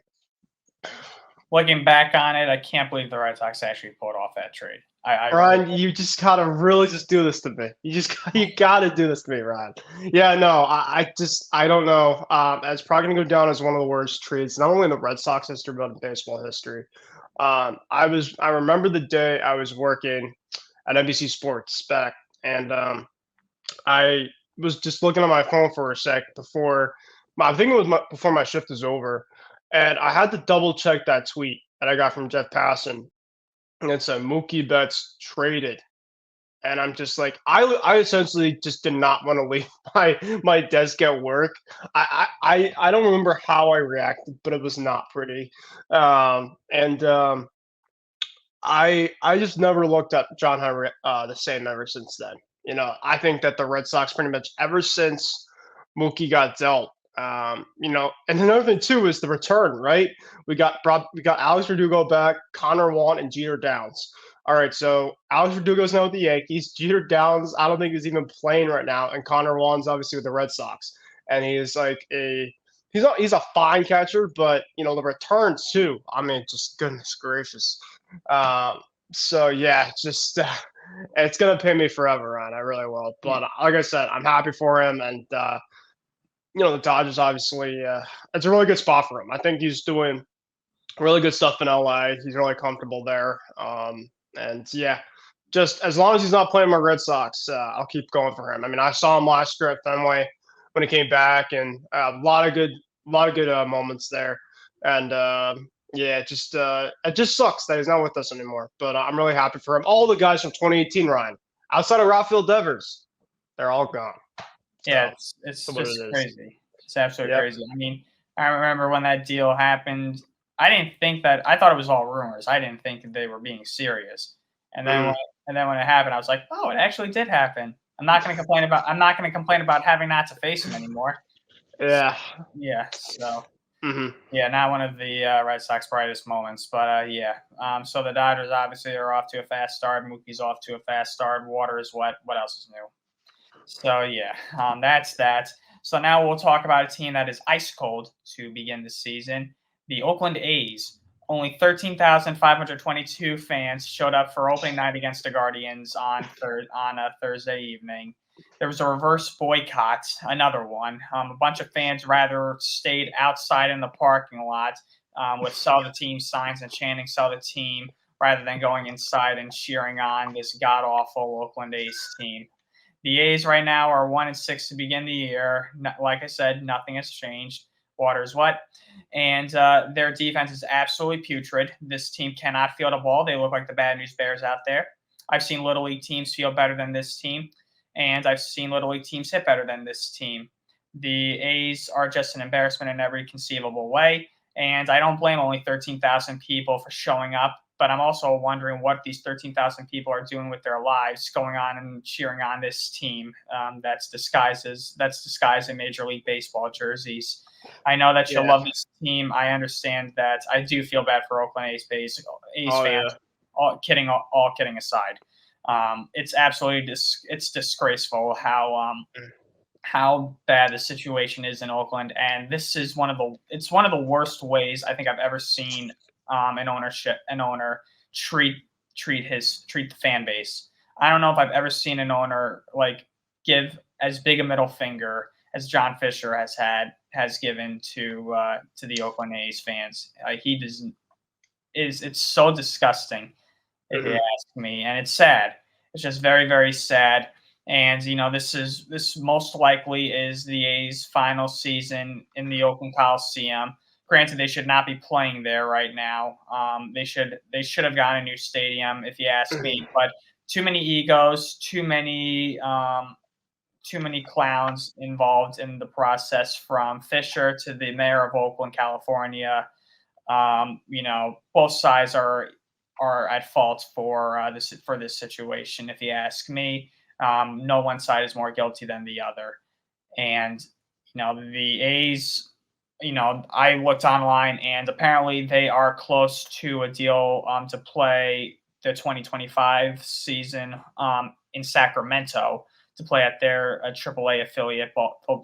Looking back on it, I can't believe the Red Sox actually pulled off that trade. Ryan, you just gotta really just do this to me. You gotta do this to me, Ryan. Yeah, no, I don't know. It's probably gonna go down as one of the worst trades, not only in the Red Sox history but in baseball history. I remember the day I was working at NBC Sports back, and I was just looking on my phone for a sec before before my shift was over, and I had to double check that tweet that I got from Jeff Passan. And it said Mookie Betts traded. And I'm just like, I essentially just did not want to leave my desk at work. I don't remember how I reacted, but it was not pretty. I just never looked at John Henry the same ever since then. I think that the Red Sox pretty much ever since Mookie got dealt. And another thing too is the return, right? We got Alex Verdugo back, Connor Juan, and Jeter Downs. All right, so Alex Verdugo's now with the Yankees. Jeter Downs, I don't think he's even playing right now, and Connor Juan's obviously with the Red Sox. And he's a fine catcher, but the return too. I mean, just goodness gracious. So yeah, just it's gonna pay me forever, Ryan. I really will. But like I said, I'm happy for him, and the Dodgers obviously, it's a really good spot for him. I think he's doing really good stuff in LA. He's really comfortable there. And yeah, just as long as he's not playing my Red Sox, I'll keep going for him. I mean, I saw him last year at Fenway when he came back, and a lot of good moments there. And yeah, it just sucks that he's not with us anymore. But I'm really happy for him. All the guys from 2018, Ryan, outside of Rafael Devers, they're all gone. Yeah, it's just crazy. It's absolutely crazy. I mean, I remember when that deal happened. I thought it was all rumors. I didn't think they were being serious. And then when it happened, I was like, oh, it actually did happen. I'm not going to complain about having not to face him anymore. Yeah. Yeah. So. Yeah, not one of the Red Sox brightest moments, but yeah. So the Dodgers obviously are off to a fast start. Mookie's off to a fast start. Water is wet. What else is new? So yeah, that's that. So now we'll talk about a team that is ice cold to begin the season. The Oakland A's. Only 13,522 fans showed up for opening night against the Guardians on a Thursday evening. There was a reverse boycott, another one. A bunch of fans rather stayed outside in the parking lot with sell the team signs and chanting sell the team rather than going inside and cheering on this god-awful Oakland A's team. The A's right now are 1-6 to begin the year. Like I said, nothing has changed. Water's wet. And their defense is absolutely putrid. This team cannot field a ball. They look like the Bad News Bears out there. I've seen Little League teams feel better than this team. And I've seen Little League teams hit better than this team. The A's are just an embarrassment in every conceivable way. And I don't blame only 13,000 people for showing up, but I'm also wondering what these 13,000 people are doing with their lives, going on and cheering on this team that's disguised in Major League Baseball jerseys. I know that you love this team. I understand that. I do feel bad for Oakland A's fans. Yeah. All kidding aside, it's absolutely it's disgraceful how bad the situation is in Oakland, and this is one of the worst ways I think I've ever seen an owner treat the fan base. I don't know if I've ever seen an owner like give as big a middle finger as John Fisher has given to the Oakland A's fans. He doesn't it's so disgusting if you ask me, and it's sad. It's just very, very sad. And this most likely is the A's final season in the Oakland Coliseum. Granted, they should not be playing there right now. They should have gotten a new stadium, if you ask me. But too many egos, too many clowns involved in the process, from Fisher to the mayor of Oakland, California. Both sides are at fault for this situation, if you ask me. No one side is more guilty than the other. And, the A's, I looked online, and apparently they are close to a deal to play the 2025 season in Sacramento, to play at their AAA affiliate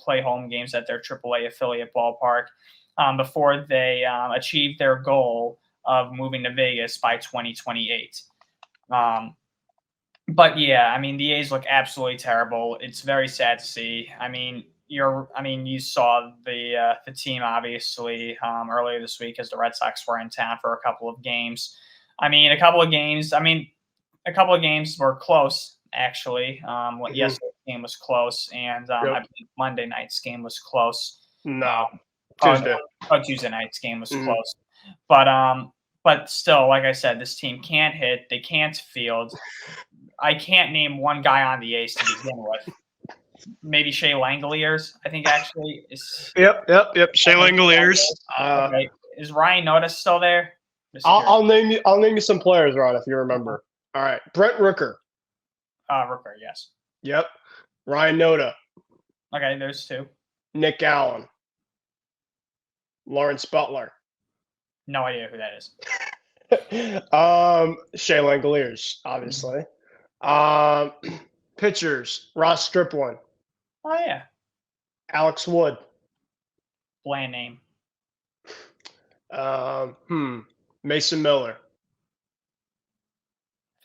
play home games at their AAA affiliate ballpark before they achieve their goal of moving to Vegas by 2028. But yeah, I mean, the A's look absolutely terrible. It's very sad to see. I mean, you saw the team obviously earlier this week, as the Red Sox were in town for a couple of games. A couple of games were close, actually. Yesterday's game was close, and I believe Monday night's game was close. No, Tuesday night's game was close. But still, like I said, this team can't hit. They can't field. I can't name one guy on the A's to begin with. Maybe Shea Langoliers, I think, actually is. Yep. Shea Langoliers. Okay. Is Ryan Notice still there? I'll name you some players, Ron, if you remember. All right, Brent Rooker. Rooker, yes. Yep. Ryan Noda. Okay, there's two. Nick Allen. Lawrence Butler. No idea who that is. Shea Langoliers, obviously. Pitchers, Ross Stripling. Oh yeah. Alex Wood. Bland name. Mason Miller.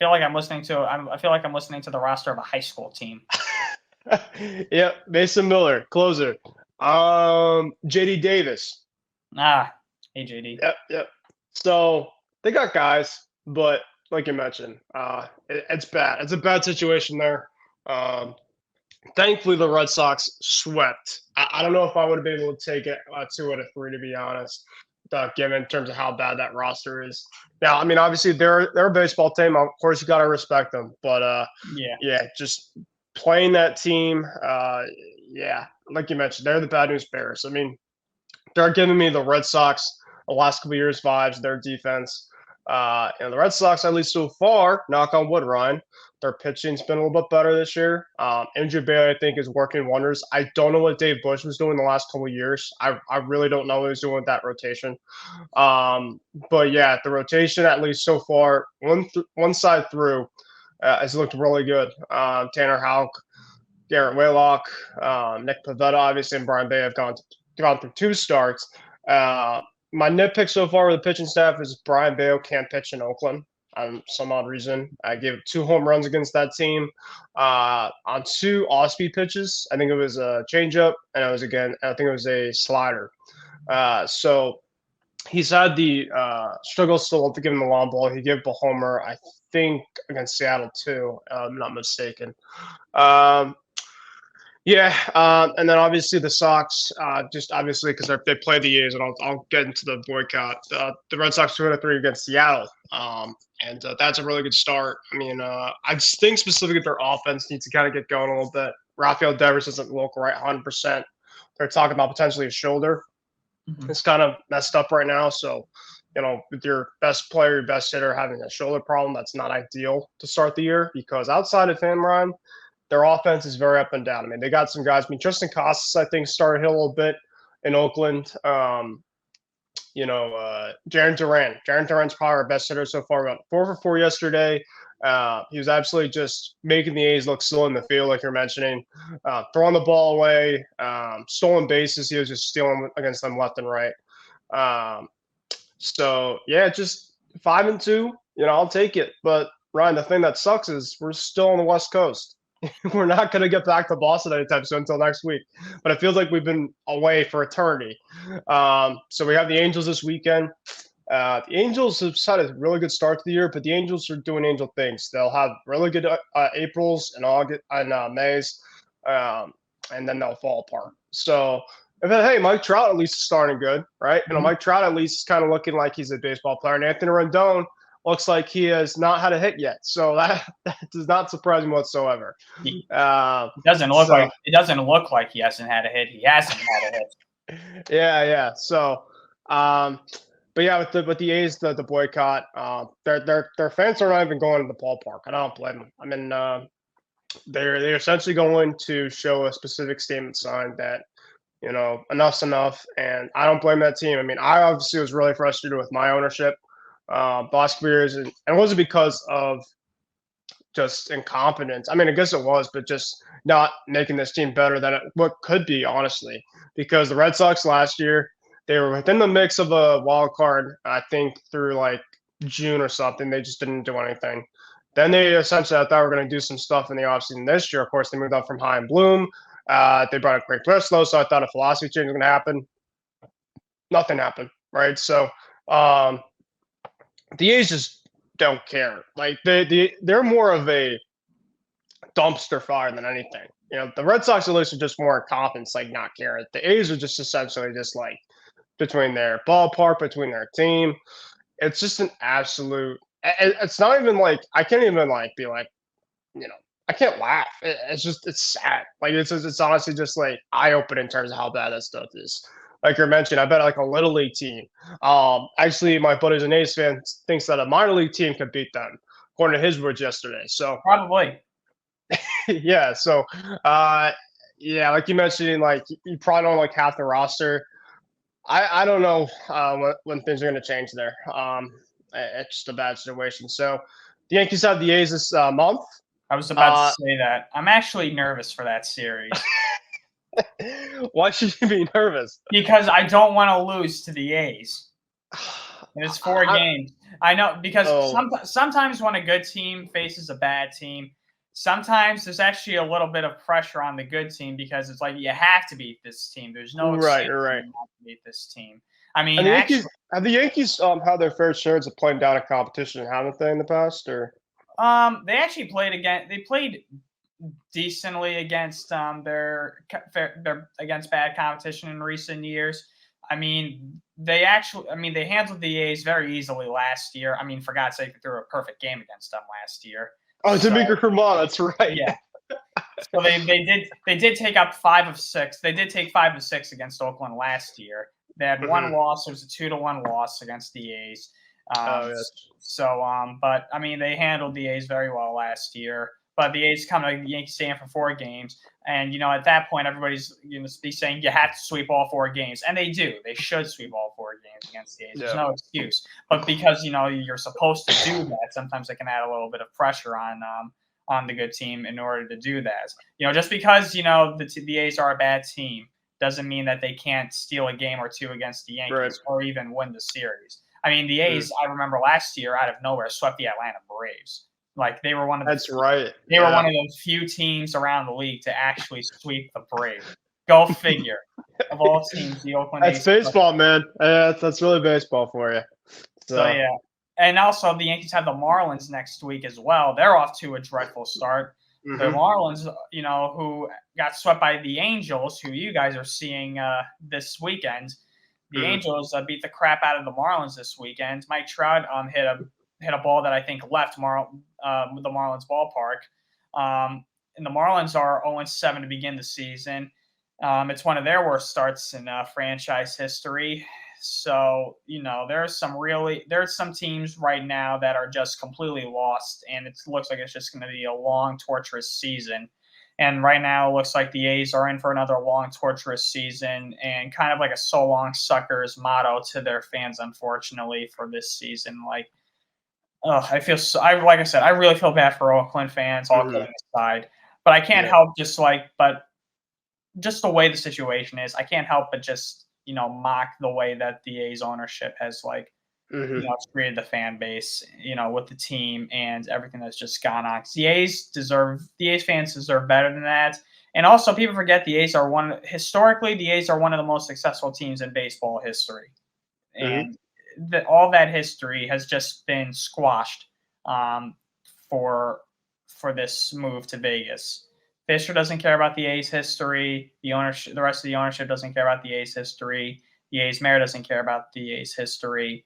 I feel like I'm listening to the roster of a high school team. Yep, Mason Miller, closer. JD Davis. Hey JD. Yep. So they got guys, but like you mentioned, it's bad. It's a bad situation there. Thankfully, the Red Sox swept. I don't know if I would have been able to take it 2 out of 3, to be honest, given in terms of how bad that roster is. Now, obviously they're a baseball team. Of course, you got to respect them, but just playing that team, like you mentioned, they're the bad news bears. They're giving me the Red Sox the last couple of years vibes, their defense. And the Red Sox, at least so far, knock on wood, Ryan, their pitching's been a little bit better this year. Andrew Bailey, I think, is working wonders. I don't know what Dave Bush was doing the last couple of years. I really don't know what he was doing with that rotation. But yeah, the rotation, at least so far, one side through, has looked really good. Tanner Houck, Garrett Waylock, Nick Pivetta, obviously, and Brian Bay have gone through 2 starts. My nitpick so far with the pitching staff is Brian Bayo can't pitch in Oakland for some odd reason. I gave 2 home runs against that team on 2 off-speed pitches. I think it was a changeup, and I think it was a slider. So he's had the struggle still to give him the long ball. He gave up a homer, I think, against Seattle too, if I'm not mistaken. And then obviously the Sox, just obviously because they play the A's, and I'll get into the boycott. The Red Sox 2 out of 3 against Seattle, and that's a really good start. I just think specifically their offense needs to kind of get going a little bit. Rafael Devers doesn't look right 100%. they're talking about potentially his shoulder. Mhm. It's kind of messed up right now. So, with your best player, your best hitter having a shoulder problem, that's not ideal to start the year because outside of him, Ryan, their offense is very up and down. I mean, they got some guys. I mean, Tristan Casas, I think, started hit a little bit in Oakland. Jaron Duran. Jaron Duran's probably our best hitter so far. About 4 for 4 yesterday. He was absolutely just making the A's look slow in the field, like you're mentioning. Throwing the ball away, stolen bases. He was just stealing against them left and right. So yeah, just 5-2. I'll take it. But Ryan, the thing that sucks is we're still on the West Coast. We're not going to get back to Boston anytime soon until next week. But it feels like we've been away for eternity. So we have the Angels this weekend. The Angels have had a really good start to the year, but the Angels are doing Angel things. They'll have really good Aprils and August and Mays, and then they'll fall apart. So, hey, Mike Trout at least is starting good, right? Mike Trout at least is kind of looking like he's a baseball player, and Anthony Rendon looks like he has not had a hit yet. So that does not surprise me whatsoever. It doesn't look like he hasn't had a hit. He hasn't had a hit. Yeah. So, but yeah, with the A's, the boycott, their fans are not even going to the ballpark. I don't blame them. I mean, they're essentially going to show a specific statement sign that enough's enough, and I don't blame that team. I mean, I obviously was really frustrated with my ownership last couple years, and it wasn't because of just incompetence. I mean, I guess it was, but just not making this team better than what could be, honestly. Because the Red Sox last year, they were within the mix of a wild card, I think, through like June or something. They just didn't do anything. Then they essentially, I thought, were going to do some stuff in the offseason this year. Of course, they moved up from High and Bloom. They brought up Craig Breslow, so I thought a philosophy change was going to happen. Nothing happened, right? So the A's just don't care. Like they're more of a dumpster fire than anything. The Red Sox at least are just more incompetence, like not caring. The A's are just essentially just like between their ballpark, between their team. It's just an absolute. It's not even like I can't even like be like, I can't laugh. It's sad. Like it's honestly just like eye opening in terms of how bad that stuff is. Like you mentioned, I bet like a little league team. Actually, my buddy's an A's fan, thinks that a minor league team could beat them, according to his words yesterday. So Probably. yeah. So yeah, like you mentioned, like you probably don't like half the roster. I don't know when things are going to change there. It's just a bad situation. So the Yankees have the A's this month. I was about to say that. I'm actually nervous for that series. Why should you be nervous? Because I don't want to lose to the A's. And it's 4 games. I know because sometimes when a good team faces a bad team, sometimes there's actually a little bit of pressure on the good team because it's like you have to beat this team. There's no right. not to beat this team. I mean, have the Yankees had their fair shares of playing down a competition, haven't they, in the past? Or they actually played decently against their against bad competition in recent years. I mean, they handled the A's very easily last year. I mean, for God's sake, they threw a perfect game against them last year. Oh, Domingo Germán, that's right. Yeah. So they did take up 5 of 6. They did take 5 of 6 against Oakland last year. They had one loss. It was a 2-1 loss against the A's. Yes. So, but I mean, they handled the A's very well last year. But the A's come to Yankee Stadium for 4 games, and at that point, everybody's be saying you have to sweep all 4 games, and they do. They should sweep all 4 games against the A's. There's no excuse. But because you're supposed to do that, sometimes it can add a little bit of pressure on the good team in order to do that. Just because the A's are a bad team doesn't mean that they can't steal a game or 2 against the Yankees or even win the series. I mean, the A's, I remember last year out of nowhere swept the Atlanta Braves. Like they were one of They were one of those few teams around the league to actually sweep the Braves. Go figure. Of all teams, the Oakland A's. That's baseball, man. That's really baseball for you. So yeah, and also the Yankees have the Marlins next week as well. They're off to a dreadful start. The Marlins, who got swept by the Angels, who you guys are seeing this weekend. The Angels beat the crap out of the Marlins this weekend. Mike Trout hit a ball that I think left the Marlins ballpark. And the Marlins are 0-7 to begin the season. It's one of their worst starts in franchise history. So, there's some teams right now that are just completely lost, and it looks like it's just going to be a long, torturous season. And right now, it looks like the A's are in for another long, torturous season, and kind of like a "so long, suckers" motto to their fans, unfortunately, for this season. Like, I feel so. Like I said, I really feel bad for Oakland fans, all kidding aside. But I can't help but just the way the situation is, I can't help but just mock the way that the A's ownership has created the fan base, with the team and everything that's just gone on. 'Cause the A's fans deserve better than that. And also, people forget the A's are historically the A's are one of the most successful teams in baseball history, and all that history has just been squashed for this move to Vegas. Fisher doesn't care about the A's history. The rest of the ownership doesn't care about the A's history. The A's mayor doesn't care about the A's history.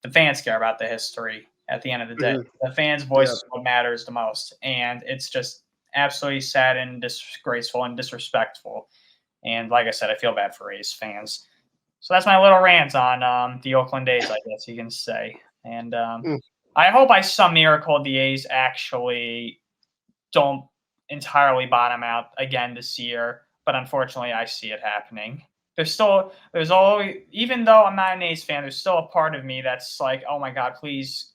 The fans care about the history at the end of the day. The fans' voice is what matters the most. And it's just absolutely sad and disgraceful and disrespectful. And like I said, I feel bad for A's fans. So that's my little rant on the Oakland A's, I guess you can say. And I hope by some miracle the A's actually don't entirely bottom out again this year. But unfortunately, I see it happening. There's always, even though I'm not an A's fan, there's still a part of me that's like, oh my God, please,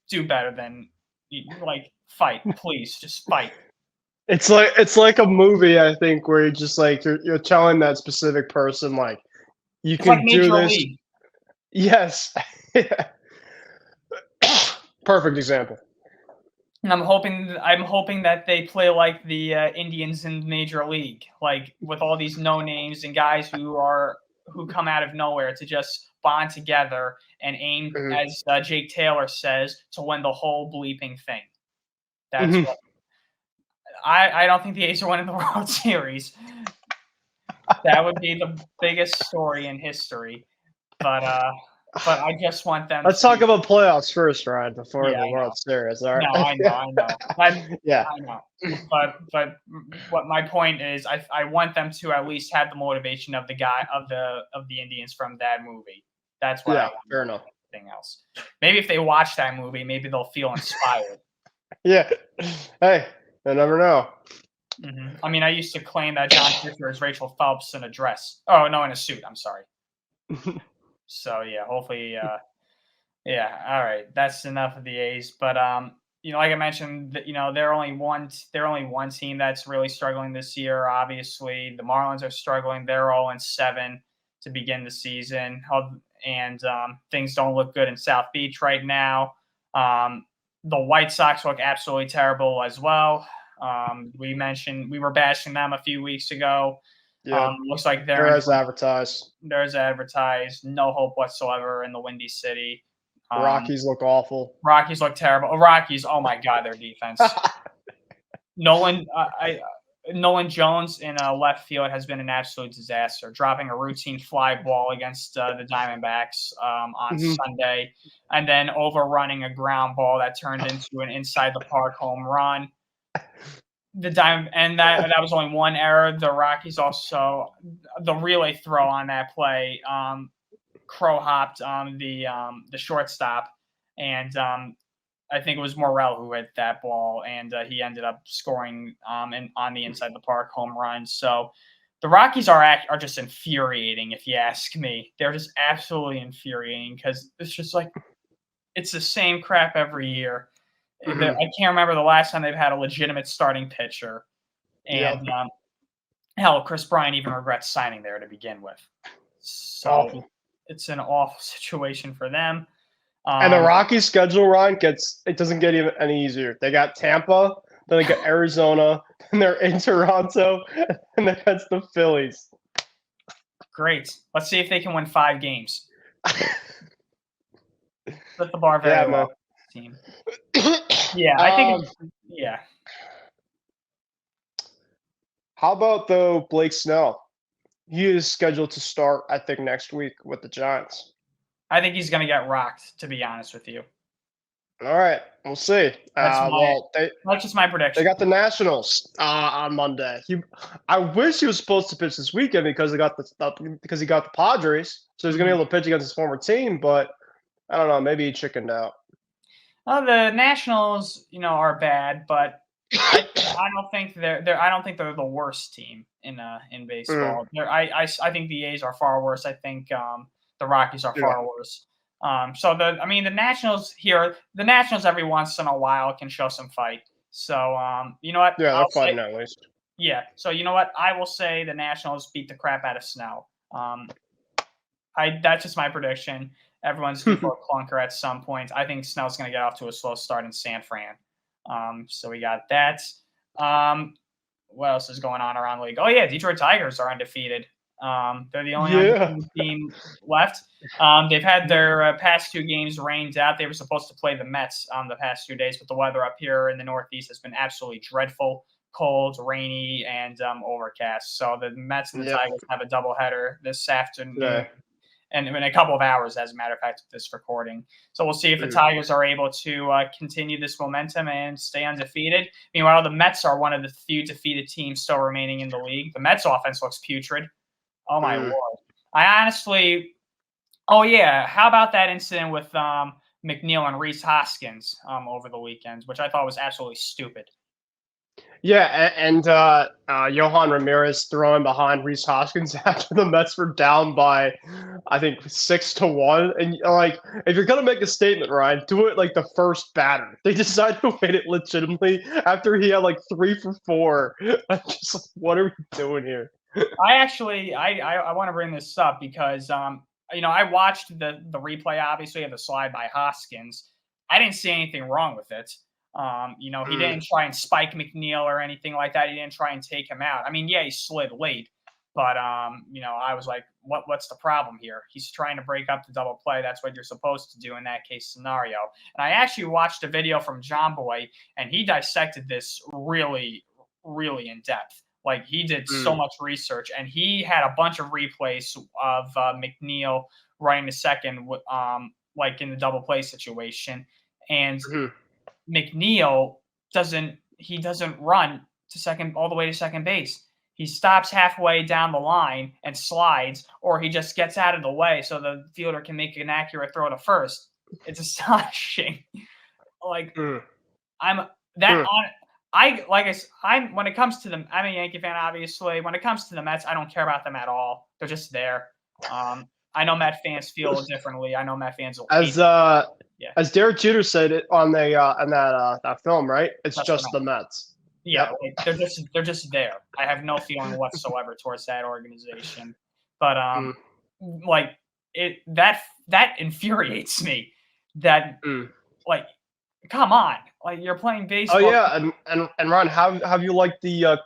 do better than, fight, please, just fight. It's like a movie, I think, where you're just you're telling that specific person you It's can like do Major this. League. Yes. Perfect example. And I'm hoping that they play like the Indians in Major League, with all these no names and guys who come out of nowhere to just bond together and aim, as Jake Taylor says, to win the whole bleeping thing. That's what I don't think the A's are winning the World Series. That would be the biggest story in history. But I just want them. Let's talk about playoffs first, Ryan, before the World Series. All right. No, I know. Yeah. I know. But what my point is, I want them to at least have the motivation of the guy of the Indians from that movie. That's what I want. Fair enough. Anything else? Maybe if they watch that movie, maybe they'll feel inspired. Yeah. Hey, I never know. I mean, I used to claim that John Fisher is Rachel Phelps in a dress. Oh no, in a suit. I'm sorry. So yeah, hopefully, yeah. All right, that's enough of the A's. But like I mentioned, they're only one team that's really struggling this year. Obviously, the Marlins are struggling. They're 0-7 to begin the season, and things don't look good in South Beach right now. The White Sox look absolutely terrible as well. We were bashing them a few weeks ago. Yeah. Looks like they're as advertised. There's advertised. No hope whatsoever in the Windy City. Rockies look awful. Rockies look terrible. Rockies, oh my God, their defense. Nolan Jones in left field has been an absolute disaster, dropping a routine fly ball against the Diamondbacks on Sunday, and then overrunning a ground ball that turned into an inside the park home run. That was only one error. The Rockies also, the relay throw on that play, Crow hopped the shortstop, and I think it was Morel who hit that ball, and he ended up scoring on the inside the park home run. So the Rockies are just infuriating, if you ask me. They're just absolutely infuriating because it's just it's the same crap every year. I can't remember the last time they've had a legitimate starting pitcher. And hell, Chris Bryant even regrets signing there to begin with. So it's an awful situation for them. And the Rockies' schedule, Ryan, doesn't get even any easier. They got Tampa, then they got Arizona, and they're in Toronto, and then that's the Phillies. Great. Let's see if they can win 5 games. Set the bar very well. Team. Yeah, I think. Yeah. How about Blake Snell? He is scheduled to start, I think, next week with the Giants. I think he's going to get rocked, to be honest with you. All right, we'll see. That's just my They prediction. got the Nationals on Monday. I wish he was supposed to pitch this weekend because he got the Padres, so he's gonna be able to pitch against his former team. But I don't know, maybe he chickened out. Well, the Nationals, are bad, but I don't think I don't think they're the worst team in baseball. I think the A's are far worse. I think the Rockies are far worse. The Nationals every once in a while can show some fight. So you know what? Yeah, they're fighting at least. Yeah. So you know what? I will say the Nationals beat the crap out of Snell. That's just my prediction. Everyone's due for a clunker at some point. I think Snell's going to get off to a slow start in San Fran. So we got that. What else is going on around the league? Oh yeah, Detroit Tigers are undefeated. They're the only undefeated team left. They've had their past 2 games rained out. They were supposed to play the Mets the past 2 days, but the weather up here in the Northeast has been absolutely dreadful. Cold, rainy, and overcast. So the Mets and the Tigers have a doubleheader this afternoon. And in a couple of hours, as a matter of fact, of this recording. So we'll see if the Tigers are able to continue this momentum and stay undefeated. Meanwhile, the Mets are one of the few defeated teams still remaining in the league. The Mets offense looks putrid. Oh, my Lord. I honestly – oh, yeah. How about that incident with McNeil and Rhys Hoskins over the weekend, which I thought was absolutely stupid. Yeah, and Johan Ramirez throwing behind Rhys Hoskins after the Mets were down by, I think, 6-1. And if you're gonna make a statement, Ryan, do it like the first batter. They decided to win it legitimately after he had 3 for 4. I'm just like, what are we doing here? I want to bring this up because I watched the replay, obviously, of the slide by Hoskins. I didn't see anything wrong with it. He didn't try and spike McNeil or anything like that. He didn't try and take him out. He slid late, but I was like, what's the problem here? He's trying to break up the double play. That's what you're supposed to do in that case scenario. And I actually watched a video from John Boy, and he dissected this really, really in depth. Like, he did so much research, and he had a bunch of replays of McNeil running to second, like in the double play situation, and McNeil doesn't run to second all the way to second base. He stops halfway down the line and slides, or he just gets out of the way so the fielder can make an accurate throw to first. It's astonishing. When it comes to them, I'm a Yankee fan, obviously. When it comes to the Mets, I don't care about them at all. They're just there. I know Met fans feel differently. I know Met fans will as Derek Jeter said it on that film, right? It's just the Mets. Yeah, they're just there. I have no feeling whatsoever towards that organization. But that infuriates me. That come on, you're playing baseball. Oh yeah, and Ron, how have you liked the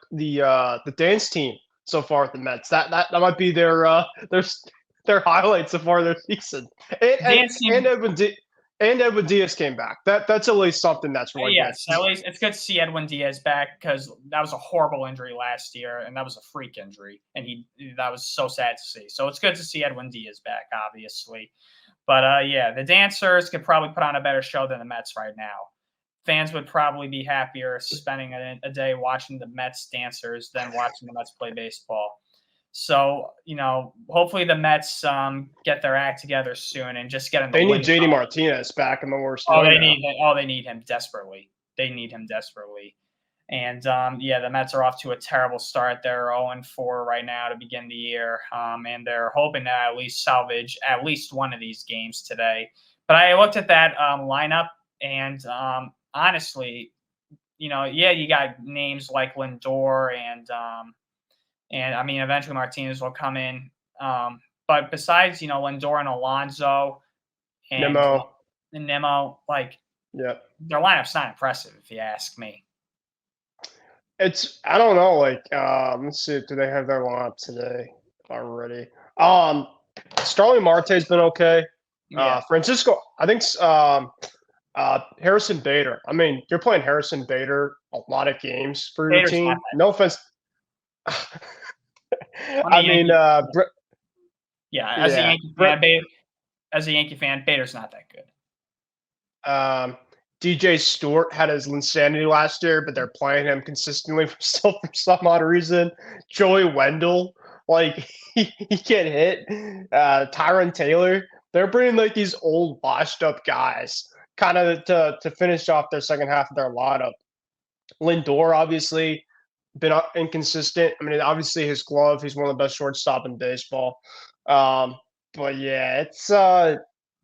dance team so far with the Mets? That might be their highlight so far this season. And Edwin Diaz came back. That's at least something that's really good. At least it's good to see Edwin Diaz back because that was a horrible injury last year, and that was a freak injury, and that was so sad to see. So it's good to see Edwin Diaz back, obviously. But the dancers could probably put on a better show than the Mets right now. Fans would probably be happier spending a day watching the Mets dancers than watching the Mets play baseball. So, hopefully the Mets get their act together soon and just get in the They need JD Martinez back in the worst. They need him desperately. They need him desperately. And, the Mets are off to a terrible start. They're 0-4 right now to begin the year, and they're hoping to at least salvage at least one of these games today. But I looked at that lineup, and honestly, you got names like Lindor and eventually Martinez will come in. But besides, Lindor and Alonso and Nimmo, their lineup's not impressive, if you ask me. I don't know. Let's see. Do they have their lineup today already? Starling Marte's been okay. Yeah. Francisco, I think. Harrison Bader. You're playing Harrison Bader a lot of games for your team. No offense. As a Yankee fan, Bader's not that good. DJ Stewart had his insanity last year, but they're playing him consistently for some odd reason. Joey Wendell, like he can't hit. Tyron Taylor, they're bringing like these old washed up guys kind of to finish off their second half of their lineup. Lindor obviously been inconsistent. I mean, obviously his glove, he's one of the best shortstop in baseball. But yeah,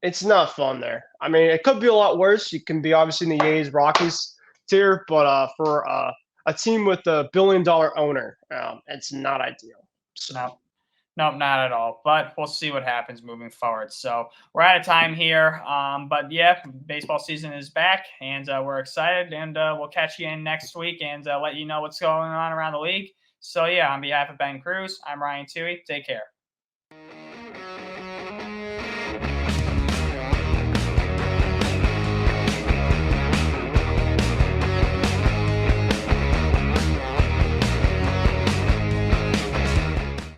it's not fun there. I mean, it could be a lot worse. You can be obviously in the A's Rockies tier, but for a team with a $1 billion owner, it's not ideal. So. No, not at all. But we'll see what happens moving forward. So we're out of time here. But yeah, baseball season is back, and we're excited. And we'll catch you in next week and let you know what's going on around the league. So yeah, on behalf of Ben Kruse, I'm Ryan Touhey. Take care.